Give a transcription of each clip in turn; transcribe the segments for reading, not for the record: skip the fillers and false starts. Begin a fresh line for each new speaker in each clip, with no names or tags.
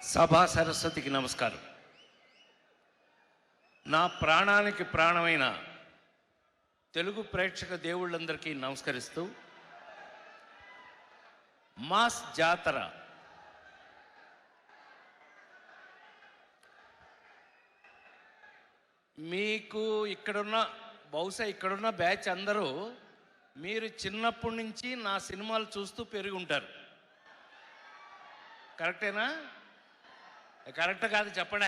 సభా సరస్వతికి నమస్కారం. నా ప్రాణానికి ప్రాణమైన తెలుగు ప్రేక్షక దేవుళ్ళందరికీ నమస్కరిస్తూ, మాస్ జాతర మీకు బహుశా ఇక్కడున్న బ్యాచ్ అందరూ మీరు చిన్నప్పటి నుంచి నా సినిమాలు చూస్తూ పెరిగి ఉంటారు. కరెక్టేనా? కరెక్ట్ కాదు చెప్పండి.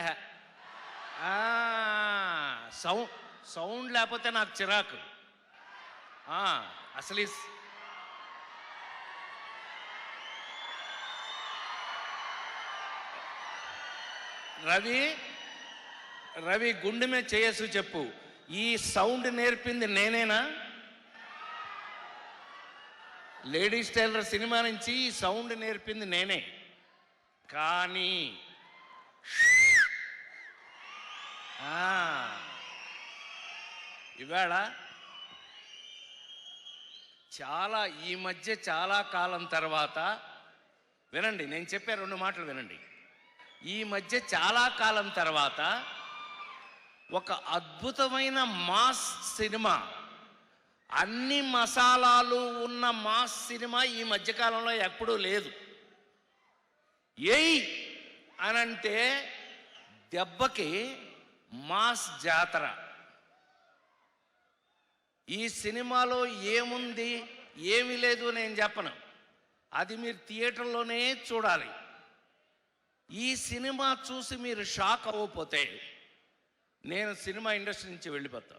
సౌండ్ లేకపోతే నాకు చిరాకు. అసలు రవి గుండె మీద చేయసు చెప్పు, ఈ సౌండ్ నేర్పింది నేనేనా? లేడీస్ టైలర్ సినిమా నుంచి ఈ సౌండ్ నేర్పింది నేనే. కానీ ఇవాళ ఈ మధ్య చాలా కాలం తర్వాత వినండి, నేను చెప్పే 2 మాటలు వినండి. ఈ మధ్య చాలా కాలం తర్వాత ఒక అద్భుతమైన మాస్ సినిమా, అన్ని మసాలాలు ఉన్న మాస్ సినిమా ఈ మధ్యకాలంలో ఎప్పుడూ లేదు. ఏయ్ అనంటే దెబ్బకి మాస్ జాతర. ఈ సినిమాలో ఏముంది ఏమీ లేదు నేను చెప్పను, అది మీరు థియేటర్లోనే చూడాలి. ఈ సినిమా చూసి మీరు షాక్ అవ్వకపోతే నేను సినిమా ఇండస్ట్రీ నుంచి వెళ్ళిపోతా.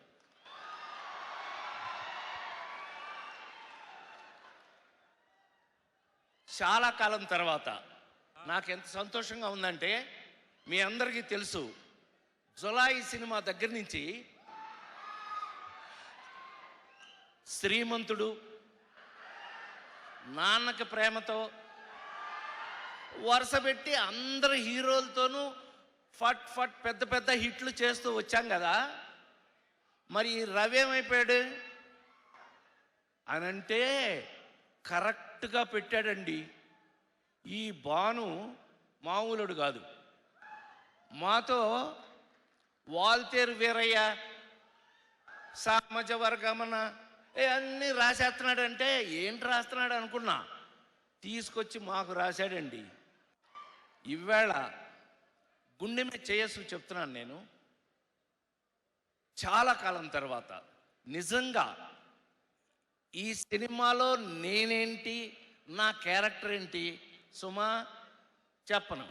చాలా కాలం తర్వాత నాకు ఎంత సంతోషంగా ఉందంటే, మీ అందరికీ తెలుసు, జులాయి సినిమా దగ్గర నుంచి శ్రీమంతుడు, నాన్నకి ప్రేమతో వరుస పెట్టి అందరు హీరోలతోనూ ఫట్ ఫట్ పెద్ద పెద్ద హిట్లు చేస్తూ వచ్చాం కదా. మరి రవి ఏమైపోయాడు అనంటే కరెక్ట్గా పెట్టాడండి. ఈ భాను మామూలుడు కాదు. మాతో వాల్తేరు వీరయ్య, సామజ వర్గమన అన్నీ రాసేస్తున్నాడంటే ఏంటి రాస్తున్నాడు అనుకున్నా, తీసుకొచ్చి మాకు రాశాడండి. ఇవాళ గుండె మీద చేయసు చెప్తున్నాను నేను, చాలా కాలం తర్వాత నిజంగా ఈ సినిమాలో నేనేంటి, నా క్యారెక్టర్ ఏంటి సుమా చెప్పను.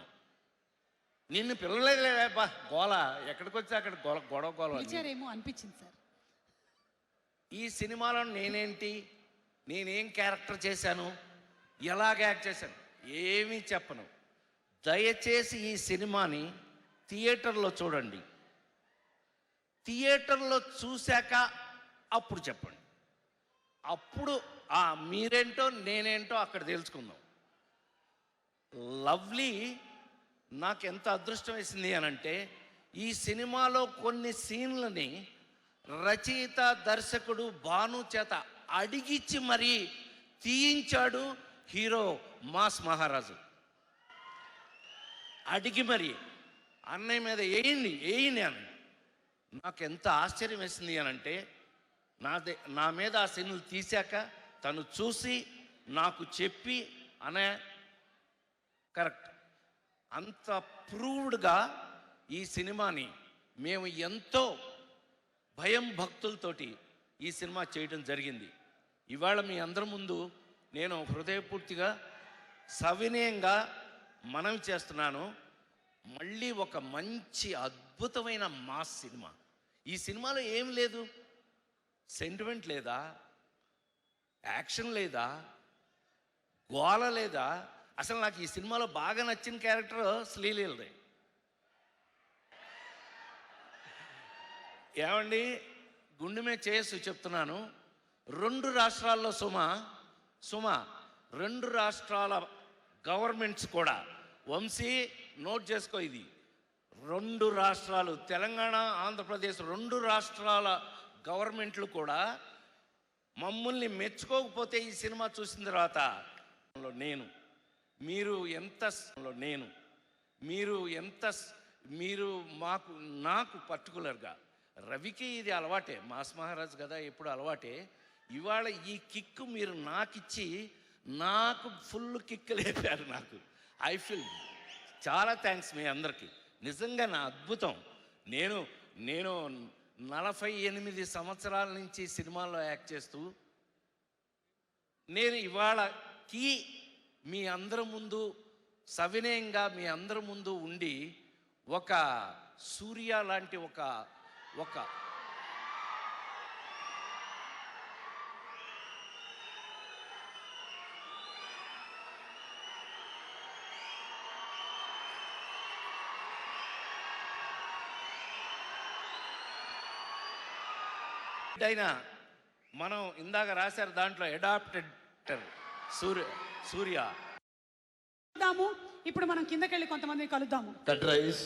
నిన్ను పిల్లలేదేబా గోల, ఎక్కడికి వచ్చి అక్కడ గొడవ
అనిపించింది సార్.
ఈ సినిమాలో నేనేంటి, నేనేం క్యారెక్టర్ చేశాను, ఎలాగ యాక్ట్ చేశాను ఏమీ చెప్పను. దయచేసి ఈ సినిమాని థియేటర్లో చూడండి. థియేటర్లో చూశాక అప్పుడు చెప్పండి. అప్పుడు మీరేంటో నేనేంటో అక్కడ తెలుసుకుందాం. లవ్లీ నాకు ఎంత అదృష్టం వేసింది అనంటే, ఈ సినిమాలో కొన్ని సీన్లని రచయిత దర్శకుడు భాను చేత అడిగిచ్చి మరీ తీయించాడు హీరో మాస్ మహారాజు. అడిగి మరి అన్నయ్య మీద వేయండి అని. నాకు ఎంత ఆశ్చర్యం వేసింది అనంటే, నా మీద ఆ సీన్లు తీశాక తను చూసి నాకు చెప్పి అనే కరెక్ట్, అంత ప్రూవ్డ్గా ఈ సినిమాని మేము ఎంతో భయం భక్తులతోటి ఈ సినిమా చేయడం జరిగింది. ఇవాళ మీ అందరి ముందు నేను హృదయపూర్తిగా సవినయంగా మనవి చేస్తున్నాను, మళ్ళీ ఒక మంచి అద్భుతమైన మాస్ సినిమా. ఈ సినిమాలో ఏం లేదు, సెంటిమెంట్ లేదా, యాక్షన్ లేదా, గోల లేదా. అసలు నాకు ఈ సినిమాలో బాగా నచ్చిన క్యారెక్టర్ శ్రీలీలదే. ఏమండి, గుండె మీద చేసి చెప్తున్నాను, 2 రాష్ట్రాల్లో సుమ 2 రాష్ట్రాల గవర్నమెంట్స్ కూడా, వంశీ నోట్ చేసుకో, ఇది 2 రాష్ట్రాలు, తెలంగాణ ఆంధ్రప్రదేశ్ 2 రాష్ట్రాల గవర్నమెంట్లు కూడా మమ్మల్ని మెచ్చుకోకపోతే ఈ సినిమా చూసిన తర్వాత నేను మీరు ఎంత మీరు నాకు పర్టికులర్గా రవికి ఇది అలవాటే, మాస్ మహారాజ్ కదా ఎప్పుడు అలవాటే. ఇవాళ ఈ కిక్ మీరు నాకిచ్చి నాకు ఫుల్ కిక్ లేపారు. నాకు ఐ ఫీల్ చాలా థ్యాంక్స్ మీ అందరికీ. నిజంగా నా అద్భుతం. నేను 48 సంవత్సరాల నుంచి సినిమాల్లో యాక్ట్ చేస్తూ నేను ఇవాళకి మీ అందరి ముందు సవినయంగా మీ అందరి ముందు ఉండి ఒక సూర్య లాంటి ఒక అయినా మనం ఇందాక రాశారు దాంట్లో అడాప్టెడ్ సూర్య.
ఇప్పుడు మనం కిందకెళ్ళి కొంతమంది కలుద్దాము.
Cut rice